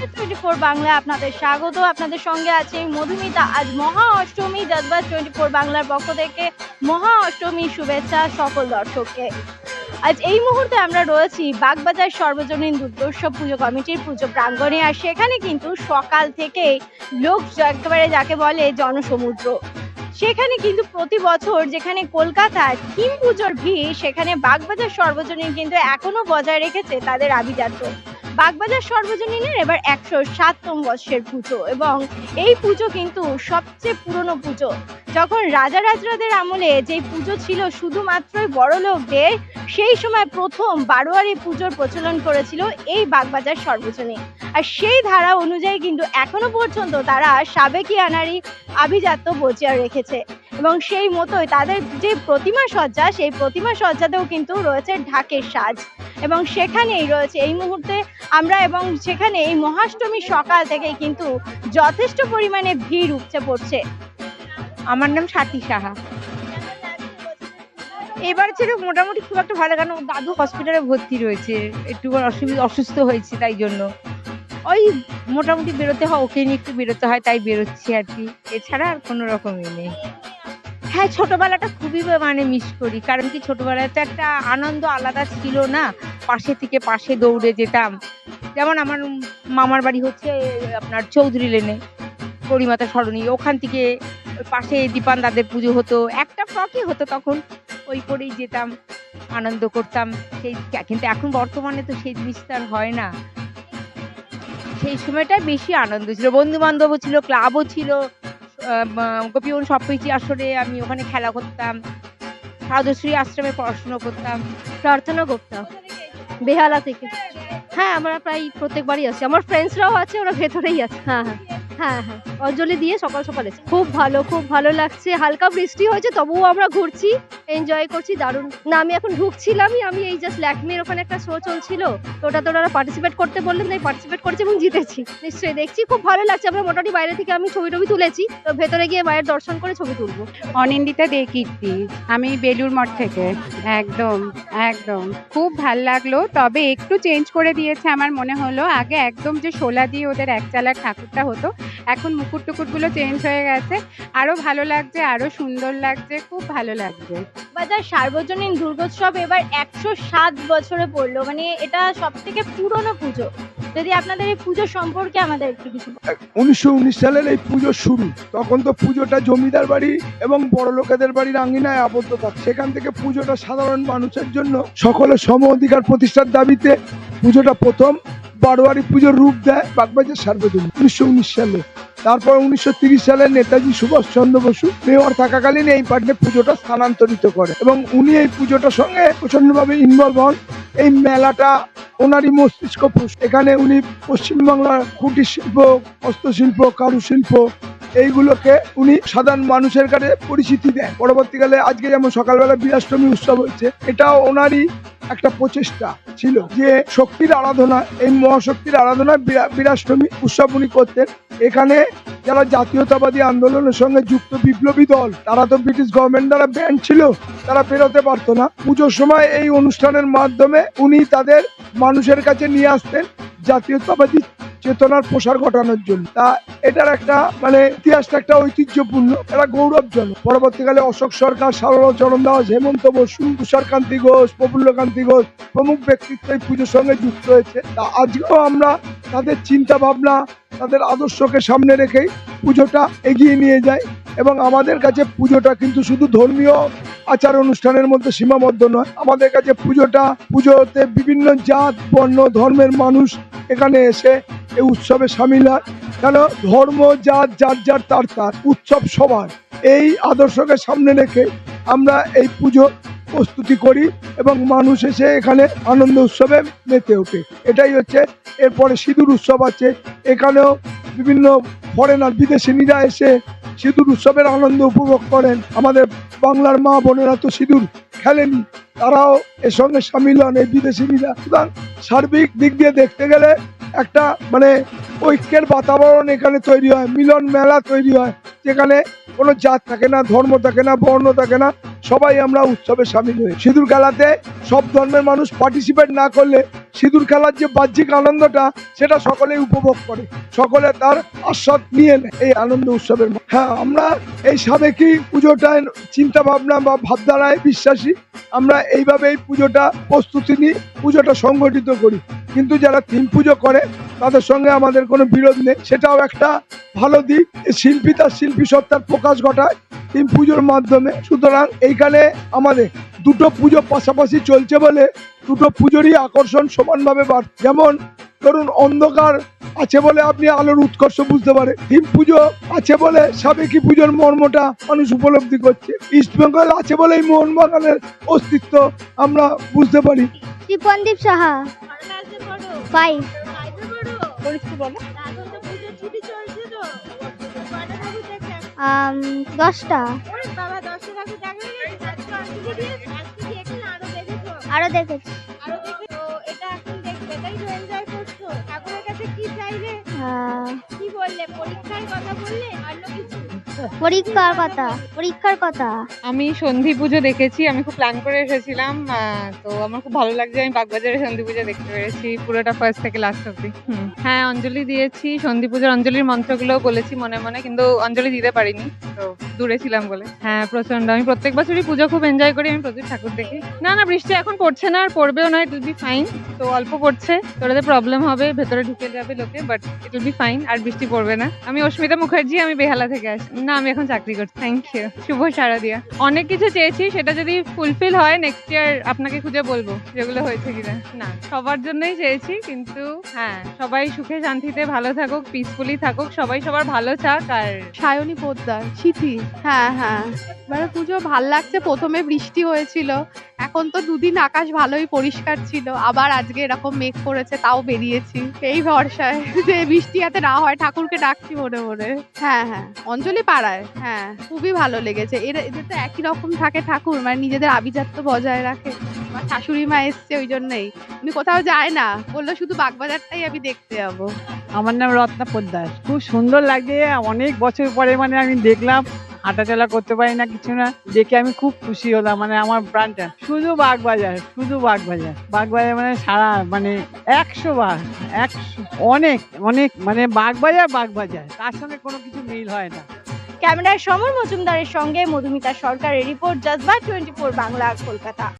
যশবাজ 24 বাংলায় আপনাদের স্বাগত। আপনাদের সঙ্গে আছে মধুমিতা। আজ মহা অষ্টমী। যশবাজ 24 বাংলার পক্ষ থেকে মহা অষ্টমীর শুভেচ্ছা সকল দর্শককে। আজ এই মুহূর্তে আমরা রয়েছি বাগবাজার সর্বজনীন দুর্গোৎসব পুজো কমিটির পুজো প্রাঙ্গণে। আর সেখানে কিন্তু সকাল থেকেই লোক একেবারে যাকে বলে জনসমুদ্র। সেখানে কিন্তু প্রতি বছর যেখানে কলকাতায় থিম পুজোর ভিড়, সেখানে বাগবাজার সর্বজনীন কিন্তু এখনো বজায় রেখেছে তাদের আভিজাত্য। বাগবাজার সর্বজনীনের এবার 107তম বর্ষের পুজো এবং এই পুজো কিন্তু সবচেয়ে পুরনো পুজো। যখন রাজা রাজরাদের আমলে যে পুজো ছিল শুধুমাত্রই বড় লোকদের, সেই সময় প্রথম বারোয়ারি পুজোর প্রচলন করেছিল এই বাগবাজার সর্বজনীন। আর সেই ধারা অনুযায়ী কিন্তু এখনো পর্যন্ত তারা সাবেকিয়ানারই আভিজাত্য বজায় রেখেছে এবং সেই মতোই তাদের যে প্রতিমা সজ্জা, সেই প্রতিমা সজ্জাতেও কিন্তু রয়েছে ঢাকের সাজ এবং সেখানেই রয়েছে এই মুহূর্তে আমরা এবং সেখানে এই মহাষ্টমীর সকাল থেকেই কিন্তু যথেষ্ট পরিমাণে ভিড় উপচে পড়ছে। আমার নাম স্বাতী সাহা। এবার ছিল মোটামুটি খুব একটা ভালো, কারণ দাদু হসপিটালে ভর্তি রয়েছে, একটু অসুস্থ হয়েছে, তাই জন্য ওই মোটামুটি বেরোতে হয়, ওকে নিয়ে একটু বেরোতে হয়, তাই বেরোচ্ছি আর কি, এছাড়া আর কোনো রকমই নেই। হ্যাঁ, ছোটবেলাটা খুবই মিস করি, কারণ কি ছোটবেলায় তো একটা আনন্দ আলাদা ছিল না, পাশে থেকে পাশে দৌড়ে যেতাম। যেমন আমার মামার বাড়ি হচ্ছে আপনার চৌধুরী লেনে, পরিমাতা সরণি, ওখান থেকে ওই পাশে দীপান দাদের পুজো হতো, একটা ফ্রকই হতো তখন, ওই করেই যেতাম, আনন্দ করতাম সেই। কিন্তু এখন বর্তমানে তো সেই জিনিসটা আর হয় না। সেই সময়টা বেশি আনন্দ ছিল, বন্ধু বান্ধবও ছিল, ক্লাবও ছিল, গোপীবন সপ্তীচি আসরে আমি ওখানে খেলা করতাম, সারদাশ্রী আশ্রমে পড়াশোনা করতাম, প্রার্থনা করতাম বেহালা থেকে। হ্যাঁ, আমরা প্রায় প্রত্যেকবারই আসি, আমার ফ্রেন্ডসরাও আছে, ওরা ভেতরেই আছে। হ্যাঁ হ্যাঁ হ্যাঁ হ্যাঁ, অঞ্জলি দিয়ে সকাল সকাল এসে খুব ভালো লাগছে। হালকা বৃষ্টি হয়েছে, তবুও আমরা ঘুরছি, এনজয় করছি, দারুণ। না, আমি এখন ঢুকছিলামই, আমি এই জাস্ট ল্যাকমের ওখানে একটা শো চলছিল, তো ওটাতে ওরা পার্টিসিপেট করতে বললেন, তাই পার্টিসিপেট করছি এবং জিতেছি। নিশ্চয়ই দেখছি, খুব ভালো লাগছে। আমরা মোটামুটি বাইরে থেকে আমি ছবি টবি তুলেছি, তো ভেতরে গিয়ে মায়ের দর্শন করে ছবি তুলবো। অনিন্দিতা দে কীর্তি, আমি বেলুর মঠ থেকে। একদম একদম খুব ভাল লাগলো, তবে একটু চেঞ্জ করে দিয়েছে আমার মনে হলো। আগে একদম যে শোলা দিয়ে ওদের একচালার ঠাকুরটা হতো, এখন মুকুট টুকুটগুলো চেঞ্জ হয়ে গেছে, আরো ভালো লাগছে, আরো সুন্দর লাগছে, খুব ভালো লাগছে। বাজার সার্বজনীন দুর্গোৎসব এবার 107 বছরে পড়লো, মানে এটা সব থেকে পুরনো পুজো। যদি আপনাদের এই পুজো সম্পর্কে আমাদের একটু কিছু 1919 সালের এই পুজো শুরু, তখন তো পুজোটা জমিদার বাড়ি এবং বড় লোকেদের বাড়ির আঙিনায় আবদ্ধ থাকে। সেখান থেকে পুজোটা সাধারণ মানুষের জন্য সকলের সম অধিকার প্রতিষ্ঠার দাবিতে পুজোটা প্রথম বারোয়ারি পুজোর রূপ দেয় বাগবাজার সার্বজনীন 1919 সালে। তারপর 1930 সালে নেতাজি সুভাষচন্দ্র বসু মেয়র থাকাকালীন এই পার্টে পুজোটা স্থানান্তরিত করে এবং উনি এই পুজোটার সঙ্গে প্রচন্ডভাবে ইনভলভ হন। এই মেলাটা ওনারই মস্তিষ্ক পুষ্ট। এখানে উনি পশ্চিমবাংলার কুটির শিল্প, হস্তশিল্প, কারুশিল্প এইগুলোকে উনি সাধারণ মানুষের কাছে পরিচিতি দেন। পরবর্তীকালে আজকে যেমন সকালবেলা বীরাষ্টমী উৎসব হচ্ছে, এটাও ওনারই একটা প্রচেষ্টা ছিল যে শক্তির আরাধনা, এই মহাশক্তির আরাধনায় বীরাষ্টমী উৎসব উনি করতেন। এখানে যারা জাতীয়তাবাদী আন্দোলনের সঙ্গে যুক্ত বিপ্লবী দল, তারা তো ব্রিটিশ গভর্নমেন্ট দ্বারা ব্যান ছিল, তারা বেরোতে পারতো না। পুজোর সময় এই অনুষ্ঠানের মাধ্যমে উনি তাদের মানুষের কাছে নিয়ে আসতেন জাতীয়তাবাদী চেতনার প্রসার ঘটানোর জন্য। তা এটার একটা ইতিহাসটা একটা ঐতিহ্যপূর্ণ, এটা গৌরবজনক। পরবর্তীকালে অশোক সরকার, সারদাচরণ দাস, হেমন্ত বসু, তুষারকান্তি ঘোষ, প্রফুল্লকান্তি ঘোষ প্রমুখ ব্যক্তিত্ব এই পুজোর সঙ্গে যুক্ত হয়েছে। তা আজকেও আমরা তাদের চিন্তা ভাবনা, তাদের আদর্শকে সামনে রেখেই পুজোটা এগিয়ে নিয়ে যাই এবং আমাদের কাছে পুজোটা কিন্তু শুধু ধর্মীয় আচার অনুষ্ঠানের মধ্যে সীমাবদ্ধ নয়। আমাদের কাছে পুজোতে বিভিন্ন জাত, বর্ণ, ধর্মের মানুষ এখানে এসে এই উৎসবে সামিল হয়। কেন, ধর্ম জাত যার তার উৎসব সবার, এই আদর্শকে সামনে রেখে আমরা এই পুজো প্রস্তুতি করি এবং মানুষ এসে এখানে আনন্দ উৎসবে মেতে ওঠে। এটাই হচ্ছে। এরপরে সিঁদুর উৎসব আছে, এখানেও বিভিন্ন ফরেনার, বিদেশিনীরা এসে সিঁদুর উৎসবের আনন্দ উপভোগ করেন। আমাদের বাংলার মা বোনেরা তো সিঁদুর খেলেনি, তারাও এর সঙ্গে সামিল হন, এই বিদেশিনীরা। সুতরাং সার্বিক দিক দিয়ে দেখতে গেলে একটা ঐক্যের বাতাবরণ এখানে তৈরি হয়, মিলন মেলা তৈরি হয়, যেখানে কোনো জাত থাকে না, ধর্ম থাকে না, বর্ণ থাকে না, সবাই আমরা উৎসবে সামিল হই। সিঁদুর খেলাতে সব ধর্মের মানুষ পার্টিসিপেট না করলে সিঁদুর খেলার যে বাহ্যিক আনন্দটা সেটা সকলেই উপভোগ করে, সকলে তার আস্বাদ নিয়ে নেয় এই আনন্দ উৎসবের মধ্যে। হ্যাঁ, আমরা এই সাবেকি পুজোটায় চিন্তা ভাবনা বা ভাবধারায় বিশ্বাসী। আমরা এইভাবে এই পুজোটা প্রস্তুতি নিই, পুজোটা সংগঠিত করি। কিন্তু যারা থিম পুজো করে তাদের সঙ্গে আমাদের কোনো বিরোধ নেই, সেটাও একটা ভালো দিক। শিল্পী তার শিল্পী সত্তার প্রকাশ ঘটায় থিম পুজোর মাধ্যমে। সুতরাং এইখানে আমাদের দুটো পুজো পাশাপাশি চলছে বলে দুটো পুজোরই আকর্ষণ সমানভাবে বাড়ছে। যেমন ধরুন, অন্ধকার আছে বলে আপনি আলোর উৎকর্ষ বুঝতে পারে, থিম পুজো আছে বলে সাবেকি পুজোর মর্মটা মানুষ উপলব্ধি করছে, ইস্ট বেঙ্গল আছে বলেই মোহনবাগানের অস্তিত্ব আমরা বুঝতে পারি। দীপনদীপ সাহা, 5। পরিস্থিতি বলো। এখন তো পুজোর ছুটি চলছে তো, কয়টা ঠাকুর দেখছেন? 10টা। ওরে বাবা, 10টা ঠাকুর দেখা হয়ে গেছে। আজকে অঞ্জলি দিয়েছে, আজকে কি এখানে আরো দেখেছো? আরো দেখেছি। আরো দেখে তো এটা এখন দেখবে, তাই তো এনজয় করছো। ঠাকুরের কাছে কি চাইলে, আহ, কি বললে, পরীক্ষার কথা বললে, অন্য কিছু? পরীক্ষার কথা। আমি সন্ধি পুজো দেখেছি, আমি খুব প্ল্যান করে এসেছিলাম, তো আমার খুব ভালো লাগছে। আমি বাগবাজারে সন্ধি পুজো দেখতে পেরেছি পুরোটা ফার্স্ট থেকে লাস্ট অব্দি। হ্যাঁ, অঞ্জলি দিয়েছি, সন্ধি পুজোর অঞ্জলির মন্ত্রগুলো বলেছি মনে মনে, কিন্তু অঞ্জলি দিতে পারিনি, তো দূরে ছিলাম বলে। হ্যাঁ, প্রচন্ড। আমি প্রত্যেক বছরই পুজো খুব এনজয় করি, আমি প্রচুর ঠাকুর দেখি। না না, বৃষ্টি এখন পড়ছে না, আর পড়বেও না, ইট উইল বি ফাইন। তো অল্প পড়ছে, তোরাতে প্রবলেম হবে, ভেতরে ঢুকে যাবে লোকে, but it will be fine, আর বৃষ্টি পড়বে না। আমি অস্মিতা মুখার্জি, আমি বেহালা থেকে আসি। না, আমি এখন চাকরি করছি। Thank you. শুভ শারদিয়া। অনেক কিছু চেয়েছি, সেটা যদি ফুলফিল হয় নেক্সট ইয়ার আপনাকে খুঁজে বলবো যেগুলো হয়েছে কিনা। না, সবার জন্যই চেয়েছি, কিন্তু হ্যাঁ, সবাই সুখে শান্তিতে ভালো থাকুক, পিসফুলি থাকুক, সবাই সবার ভালো চাক। আর সায়নী পোদ্দার, সিথি। হ্যাঁ হ্যাঁ, এবারে পুজো ভাল লাগছে। প্রথমে বৃষ্টি হয়েছিল, এখন তো দুদিন আকাশ ভালোই পরিষ্কার ছিল, আবার আজকে এরকম মেঘ করেছে, তাও বেরিয়েছি এই ভরসায় যে বৃষ্টি যাতে না হয়। ঠাকুরকে ডাকছি মনে মনে। হ্যাঁ হ্যাঁ, অঞ্জলি পাড়ায়। হ্যাঁ, খুবই ভালো লেগেছে। এদের তো একই রকম থাকে ঠাকুর, মানে নিজেদের আভিজাত্য বজায় রাখে। আমার শাশুড়ি মা এসছে, ওই জন্যই। উনি কোথাও যায় না, বললো শুধু বাগবাজারটাই আমি দেখতে যাবো। আমার নাম রত্না পোদ্দার। খুব সুন্দর লাগছে, অনেক বছর পরে মানে আমি দেখলাম। হাঁটাচলা করতে পারি না, কিছু না, দেখে আমি খুব খুশি হলাম। মানে আমার প্রাণটা শুধু বাগবাজার, শুধু বাগবাজার, বাগবাজার মানে সারা মানে 100 বার, 100 অনেক অনেক, মানে বাগবাজার বাগবাজার, তার সঙ্গে কোনো কিছু মিল হয় না। ক্যামেরায় সমর মজুমদারের সঙ্গে মধুমিতা সরকারের রিপোর্ট, জজবা 24 বাংলা, কলকাতা।